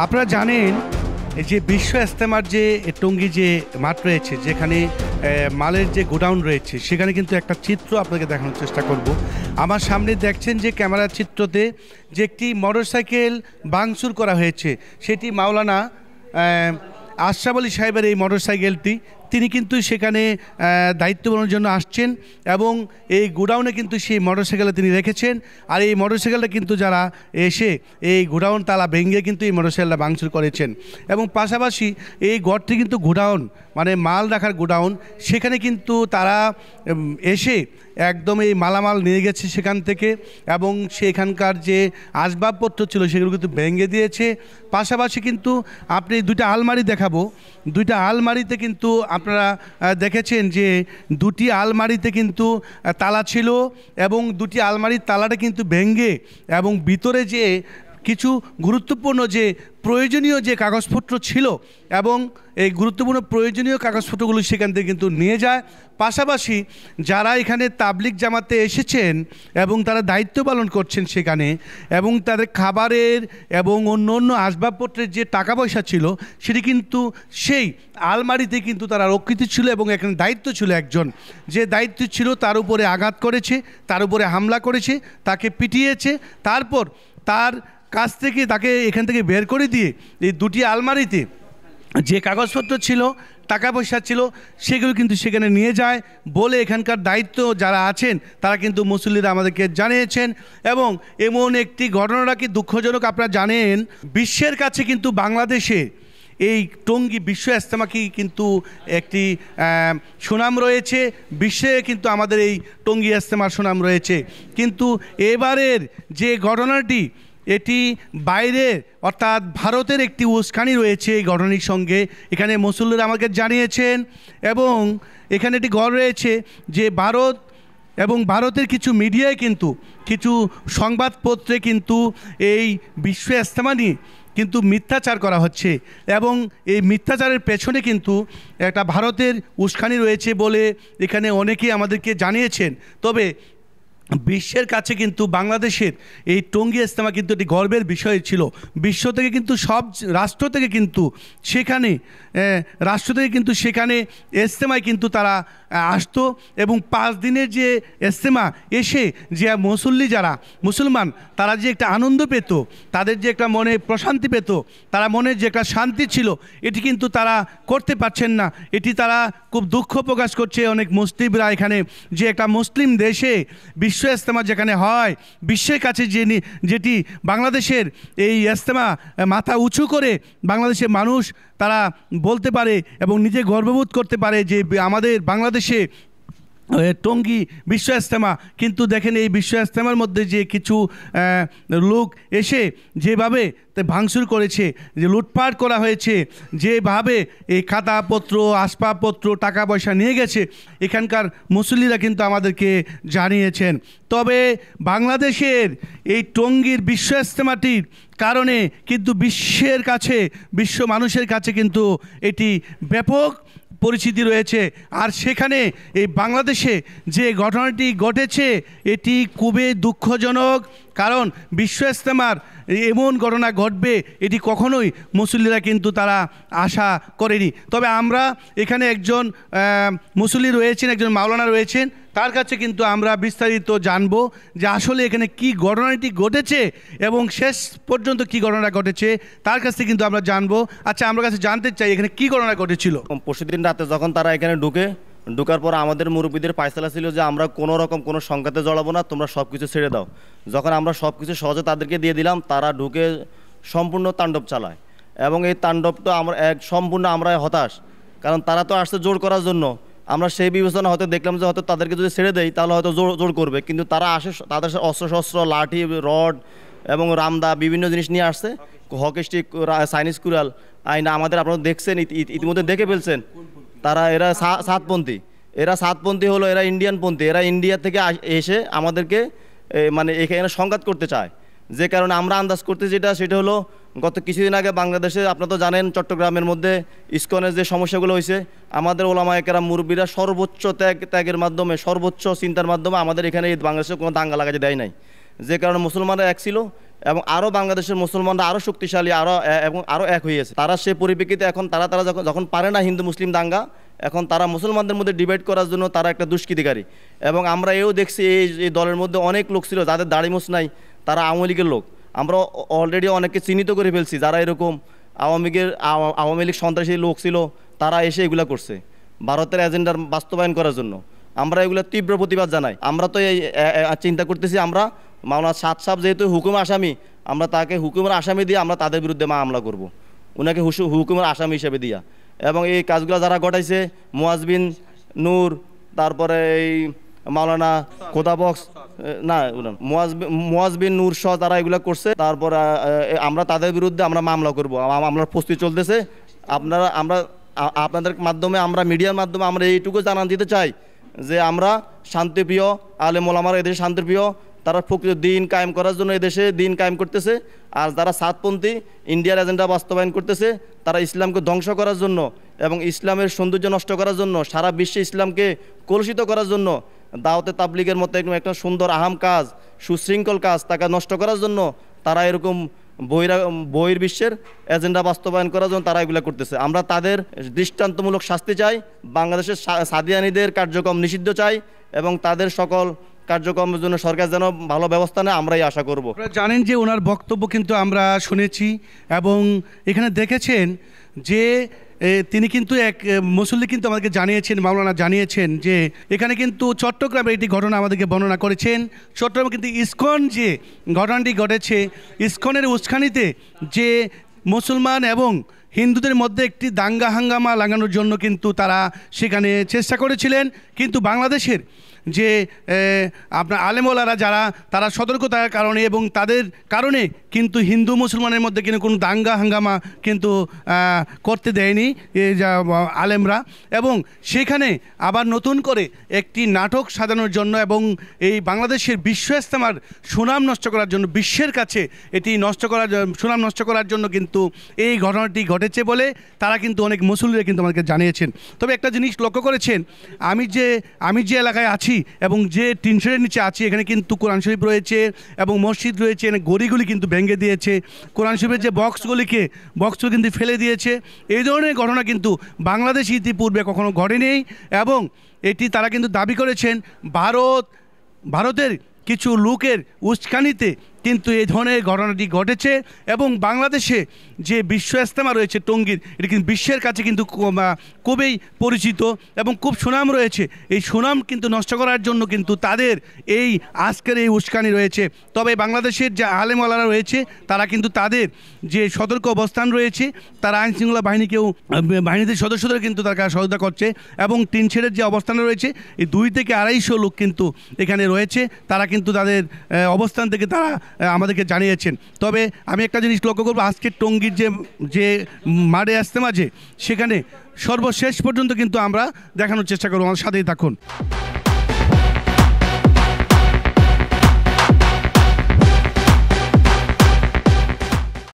আপনারা জানেন এই যে বিশ্ব ইজতেমার যে টঙ্গী যে মাঠ রয়েছে, যেখানে মালের যে গোডাউন রয়েছে, সেখানে কিন্তু একটা চিত্র আপনাকে দেখানোর চেষ্টা করব। আমার সামনে দেখছেন যে ক্যামেরার চিত্রতে যে একটি মোটরসাইকেল ভাঙচুর করা হয়েছে, সেটি মাওলানা আশরাফ আলী সাহেবের এই মোটরসাইকেলটি। তিনি কিন্তু সেখানে দায়িত্ব পালনের জন্য আসছেন এবং এই গোডাউনে কিন্তু সেই মোটরসাইকেলটা তিনি রেখেছেন। আর এই মোটরসাইকেলটা কিন্তু যারা এসে এই গোডাউন তালা ভেঙে কিন্তু এই মোটরসাইকেলটা ভাঙচুর করেছেন। এবং পাশাপাশি এই ঘরটি কিন্তু গোডাউন, মানে মাল রাখার গোডাউন, সেখানে কিন্তু তারা এসে একদম এই মালামাল নিয়ে গেছে সেখান থেকে, এবং সেখানকার যে আসবাবপত্র ছিল সেগুলো কিন্তু ভেঙে দিয়েছে। পাশাপাশি কিন্তু আপনি দুইটা আলমারি দেখাবো, দুইটা আলমারিতে কিন্তু আপনারা দেখেছেন যে দুটি আলমারিতে কিন্তু তালা ছিল, এবং দুটি আলমারির তালাটা কিন্তু ভেঙে এবং ভিতরে যে কিছু গুরুত্বপূর্ণ যে প্রয়োজনীয় যে কাগজপত্র ছিল এবং এই গুরুত্বপূর্ণ প্রয়োজনীয় কাগজপত্রগুলো সেখান থেকে কিন্তু নিয়ে যায়। পাশাপাশি যারা এখানে তাবলিগ জামাতে এসেছেন এবং তারা দায়িত্ব পালন করছেন সেখানে, এবং তাদের খাবারের এবং অন্য অন্য আসবাবপত্রের যে টাকা পয়সা ছিল সেটি কিন্তু সেই আলমারিতে কিন্তু তারা রক্ষিত ছিল। এবং এখানে দায়িত্ব ছিল, একজন যে দায়িত্ব ছিল তার উপরে আঘাত করেছে, তার উপরে হামলা করেছে, তাকে পিটিয়েছে, তারপর তার কাছ থেকে তাকে এখান থেকে বের করে দিয়ে এই দুটি আলমারিতে যে কাগজপত্র ছিল, টাকা পয়সা ছিল, সেগুলো কিন্তু সেখানে নিয়ে যায় বলে এখানকার দায়িত্ব যারা আছেন তারা কিন্তু মুসল্লিরা আমাদেরকে জানিয়েছেন। এবং এমন একটি ঘটনাটা কি দুঃখজনক, আপনারা জানেন বিশ্বের কাছে কিন্তু বাংলাদেশে এই টঙ্গী বিশ্ব ইজতেমা কি কিন্তু একটি সুনাম রয়েছে, বিশ্বে কিন্তু আমাদের এই টঙ্গী ইজতেমার সুনাম রয়েছে। কিন্তু এবারের যে ঘটনাটি, এটি বাইরের অর্থাৎ ভারতের একটি উস্কানি রয়েছে এই ঘটনার সঙ্গে, এখানে মুসল্লিরা আমাকে জানিয়েছেন। এবং এখানে একটি গড় রয়েছে যে ভারত এবং ভারতের কিছু মিডিয়ায় কিন্তু, কিছু সংবাদপত্রে কিন্তু এই বিশ্ব ইজতেমা নিয়ে কিন্তু মিথ্যাচার করা হচ্ছে, এবং এই মিথ্যাচারের পেছনে কিন্তু একটা ভারতের উস্কানি রয়েছে বলে এখানে অনেকেই আমাদেরকে জানিয়েছেন। তবে বিশ্বের কাছে কিন্তু বাংলাদেশের এই টঙ্গী ইজতেমা কিন্তু একটি গর্বের বিষয় ছিল। বিশ্ব থেকে কিন্তু সব রাষ্ট্র থেকে কিন্তু সেখানে সেখানে ইজতেমায় কিন্তু তারা আসতো, এবং 5 দিনের যে ইজতেমা এসে যে যারা মুসলমান তারা যে একটা আনন্দ পেত, তাদের যে একটা মনে প্রশান্তি পেত, তারা মনের যে একটা শান্তি ছিল, এটি কিন্তু তারা করতে পারছেন না। এটি তারা খুব দুঃখ প্রকাশ করছে অনেক মুসলিমরা এখানে, যে একটা মুসলিম দেশে বিশ্ব ইজতেমা যেখানে হয়, বিশ্বের কাছে যেটি বাংলাদেশের এই ইজতেমা মাথা উঁচু করে বাংলাদেশের মানুষ তারা বলতে পারে এবং নিজে গর্ববোধ করতে পারে যে আমাদের বাংলাদেশে টঙ্গী বিশ্ব ইজতেমা। কিন্তু দেখেন এই বিশ্ব ইজতেমার মধ্যে যে কিছু লোক এসে যেভাবে ভাঙচুর করেছে, যে লুটপাট করা হয়েছে, যেভাবে এই খাতাপত্র, আসবাবপত্র, টাকা পয়সা নিয়ে গেছে, এখানকার মুসল্লিরা কিন্তু আমাদেরকে জানিয়েছেন। তবে বাংলাদেশের এই টঙ্গীর বিশ্ব ইজতেমাটির কারণে কিন্তু বিশ্বের কাছে, বিশ্ব মানুষের কাছে কিন্তু এটি ব্যাপক পরিচিতি রয়েছে। আর সেখানে এই বাংলাদেশে যে ঘটনাটি ঘটেছে এটি খুবই দুঃখজনক, কারণ বিশ্ব ইজতেমার এমন ঘটনা ঘটবে এটি কখনোই মুসল্লিরা কিন্তু তারা আশা করেনি। তবে আমরা এখানে একজন মুসল্লি রয়েছেন, একজন মাওলানা রয়েছেন, তার কাছে কিন্তু আমরা বিস্তারিত জানবো যে আসলে এখানে কি ঘটনাটি ঘটেছে এবং শেষ পর্যন্ত কি ঘটনা ঘটেছে তার কাছ থেকে কিন্তু আমরা জানবো। আচ্ছা, আমরা কাছে জানতে চাই এখানে কি ঘটনা ঘটেছিল। পরশুদিন রাতে যখন তারা এখানে ঢুকার পর আমাদের মুরব্বীদের ফায়সালা ছিল যে আমরা কোনো রকম কোনো সংঘাতে জড়াবো না, তোমরা সব কিছু ছেড়ে দাও। যখন আমরা সব কিছু সহজে তাদেরকে দিয়ে দিলাম, তারা ঢুকে সম্পূর্ণ তাণ্ডব চালায়, এবং এই তাণ্ডবটা সম্পূর্ণ আমরা হতাশ, কারণ তারা তো আসছে জোর করার জন্য। আমরা সেই বিবেচনা হয়তো দেখলাম যে হয়তো তাদেরকে যদি ছেড়ে দেয় তাহলে হয়তো জোর করবে, কিন্তু তারা আসে, তাদের অস্ত্র লাঠি, রড এবং রামদা বিভিন্ন জিনিস নিয়ে আসছে, হকি স্টিক, চাইনিজ কুড়াল, আইনা আমাদের আপনারা দেখছেন, ইতিমধ্যে দেখে ফেলছেন। এরা সাতপন্থী হলো, এরা ইন্ডিয়ানপন্থী, এরা ইন্ডিয়া থেকে এসে আমাদেরকে মানে এখানে সংঘাত করতে চায়। যে কারণে আমরা আন্দাজ করতে সেটা হলো গত কিছুদিন আগে বাংলাদেশে আপনারা তো জানেন চট্টগ্রামের মধ্যে ইসকনের যে সমস্যাগুলো হয়েছে, আমাদের ওলামায়ে কেরাম মুরব্বীরা সর্বোচ্চ ত্যাগের মাধ্যমে, সর্বোচ্চ চিন্তার মাধ্যমে আমাদের এখানে বাংলাদেশে কোনো দাঙ্গা লাগাতে দেয় নাই। যে কারণে মুসলমানরা এক ছিল, এবং আরও বাংলাদেশের মুসলমানরা আরও শক্তিশালী এবং আরও এক হয়েছে। তারা সে পরিপ্রেক্ষিতে এখন তারা যখন পারে না হিন্দু মুসলিম দাঙ্গা, এখন তারা মুসলমানদের মধ্যে ডিবেট করার জন্য তারা একটা দুষ্কৃতিকারী। এবং আমরা এও দেখছি এই দলের মধ্যে অনেক লোক ছিল যাদের দাড়ি মুছ নাই, তারা আওয়ামী লীগের লোক। আমরা অলরেডি অনেককে চিহ্নিত করে ফেলছি যারা এরকম আওয়ামী লীগ সন্ত্রাসী লোক ছিল, তারা এসে এগুলা করছে ভারতের এজেন্ডার বাস্তবায়ন করার জন্য। আমরা এগুলো তীব্র প্রতিবাদ জানাই। আমরা তো এই চিন্তা করতেছি, আমরা মাওলানা সাদ সাহেব যেহেতু হুকুম আসামি, আমরা তাকে হুকুমের আসামি দিয়ে আমরা তাদের বিরুদ্ধে মামলা করব, ওনাকে হুকুমের আসামি হিসেবে দিয়া। এবং এই কাজগুলো যারা ঘটাইছে, মুয়াজ বিন নূর, তারপরে এই মাওলানা খোদাবক্স না মুয়াজ বিন নূর সহ তারা এগুলো করছে, তারপর আমরা তাদের বিরুদ্ধে আমরা মামলা করব। মামলার প্রস্তুতি চলতেছে। আমরা আপনাদের মাধ্যমে, আমরা মিডিয়ার মাধ্যমে আমরা এইটুকু জানান দিতে চাই যে আমরা শান্তিপ্রিয় আলেম ওলামারা, এদেশে শান্তিপ্রিয়, তারা প্রকৃত দিন কায়েম করার জন্য এদেশে দিন কায়েম করতেছে। আর যারা সাতপন্থী ইন্ডিয়ার এজেন্ডা বাস্তবায়ন করতেছে, তারা ইসলামকে ধ্বংস করার জন্য এবং ইসলামের সৌন্দর্য নষ্ট করার জন্য, সারা বিশ্বে ইসলামকে কলুষিত করার জন্য, দাওয়াতে তাবলিগের মতো একটা সুন্দর আহাম কাজ, সুশৃঙ্খল কাজ, তাকে নষ্ট করার জন্য তারা এরকম বহির্বিশ্বের এজেন্ডা বাস্তবায়ন করার জন্য তারা এগুলো করতেছে। আমরা তাদের দৃষ্টান্তমূলক শাস্তি চাই, বাংলাদেশের সাদিয়ানিদের কার্যক্রম নিষিদ্ধ চাই এবং তাদের সকল কার্যক্রমের জন্য সরকার যেন ভালো ব্যবস্থা নেয়, আমরাই আশা করব। জানেন যে ওনার বক্তব্য কিন্তু আমরা শুনেছি এবং এখানে দেখেছেন যে তিনি কিন্তু এক মুসল্লি কিন্তু আমাদেরকে জানিয়েছেন, মাওলানা জানিয়েছেন যে এখানে কিন্তু চট্টগ্রামের একটি ঘটনা আমাদেরকে বর্ণনা করেছেন। চট্টগ্রামে কিন্তু ইসকন যে ঘটনাটি ঘটেছে, ইসকনের উস্কানিতে যে মুসলমান এবং হিন্দুদের মধ্যে একটি দাঙ্গা হাঙ্গামা লাগানোর জন্য কিন্তু তারা সেখানে চেষ্টা করেছিলেন, কিন্তু বাংলাদেশের যে আপনার আলেমওয়ালারা যারা, তারা সতর্কতার কারণে এবং তাদের কারণে কিন্তু হিন্দু মুসলমানের মধ্যে কিন্তু কোনো দাঙ্গা হাঙ্গামা কিন্তু করতে দেয়নি আলেমরা। এবং সেখানে আবার নতুন করে একটি নাটক সাজানোর জন্য এবং এই বাংলাদেশের বিশ্ব ইজতেমার সুনাম নষ্ট করার জন্য, বিশ্বের কাছে এটি সুনাম নষ্ট করার জন্য কিন্তু এই ঘটনাটি ঘটেছে বলে তারা কিন্তু অনেক মুসল্লিরা কিন্তু আমাদেরকে জানিয়েছেন। তবে একটা জিনিস লক্ষ্য করেছেন, আমি যে এলাকায় আছি এবং যে টিন শেডের নিচে আছি, এখানে কিন্তু কোরআন শরীফ রয়েছে এবং মসজিদ রয়েছে, এখানে গড়িগুলি কিন্তু ভেঙে দিয়েছে, কোরআন শরীফের যে বক্সগুলো কিন্তু ফেলে দিয়েছে। এই ধরনের ঘটনা কিন্তু বাংলাদেশ ইতিপূর্বে কখনো ঘটেনি এবং এটি তারা কিন্তু দাবি করেছেন ভারতের কিছু লোকের উস্কানিতে কিন্তু এই ধরনের ঘটনাটি ঘটেছে। এবং বাংলাদেশে যে বিশ্ব ইজতেমা রয়েছে টঙ্গীর, এটি কিন্তু বিশ্বের কাছে কিন্তু খুবই পরিচিত এবং খুব সুনাম রয়েছে। এই সুনাম কিন্তু নষ্ট করার জন্য কিন্তু তাদের এই আজকের এই উস্কানি রয়েছে। তবে বাংলাদেশের যে আলেমওয়ালারা রয়েছে, তারা কিন্তু তাদের যে সতর্ক অবস্থান রয়েছে, তারা আইনশৃঙ্খলা বাহিনীদের সদস্যদের কিন্তু তার কাছে সহায়তা করছে এবং টিন শেডের যে অবস্থান রয়েছে, এই 2 থেকে 250 লোক কিন্তু এখানে রয়েছে, তারা কিন্তু তাদের অবস্থান থেকে তারা আমাদেরকে জানিয়েছেন। তবে আমি একটা জিনিস লক্ষ্য করবো, আজকে টঙ্গীর যে মাঠে ইজতেমা, সেখানে সর্বশেষ পর্যন্ত কিন্তু আমরা দেখানোর চেষ্টা করবো। আমার সাথেই থাকুন।